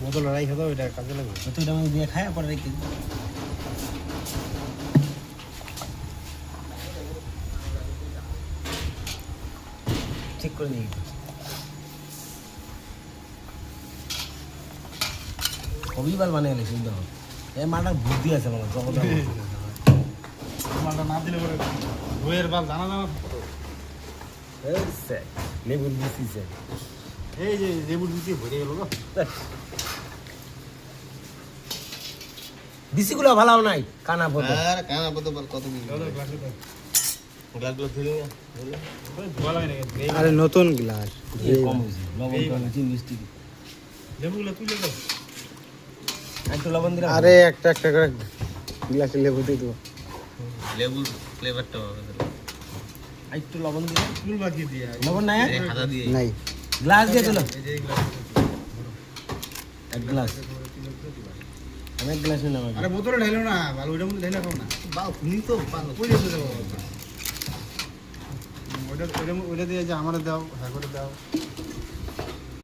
বোতল রাখা দাও, এটা কাজে লাগবে। তো এটা আমি দিয়ে খাই পরে রেখে দিই। চেক করে নিই কবিবার বানিয়ে গেলে সুন্দর হবে। এই মাটার বুদ্ধি আছে আমার জগৎ মালটা না দিলে পরে বইয়ের বাল জানা জানা। লেবুর বুদ্ধি স্যার এই যে লেবুর দিতে ভরে গেল গো। বিসিগুলো ভালো নাই কানা পড়ে আর কানা বলতে বল কত দিন দাও গ্লাসে দাও। গ্লাসগুলো ধুয়ে না ধোয়া লাগে নাকি? আরে নতুন গ্লাস কম হয়েছে লবণ কম চিনি মিষ্টি লেবুগুলো তুলে দাও। একটু লবণ দিলাম আরে একটা একটা করে গ্লাসে লেবু দিয়ে দেবো। লেবুর ফ্লেভারটা হবে একটু লবণ দিলাম চুল বাকিয়ে দিয়ে লবণ নাই এই হাতা দিয়ে নাই গ্লাস দিয়ে দিলাম এই যে এই গ্লাস। এক গ্লাস আমি এক গ্লাস নিলাম আরে বোতলে ঢাইলো না, ভালো ওইটার মধ্যে ঢাইলা খাও না। বা তুমি তো পালো ওই যে দেবো। ওইটা দিয়ে যে আমারে দাও, হ্যাঁ করে দাও।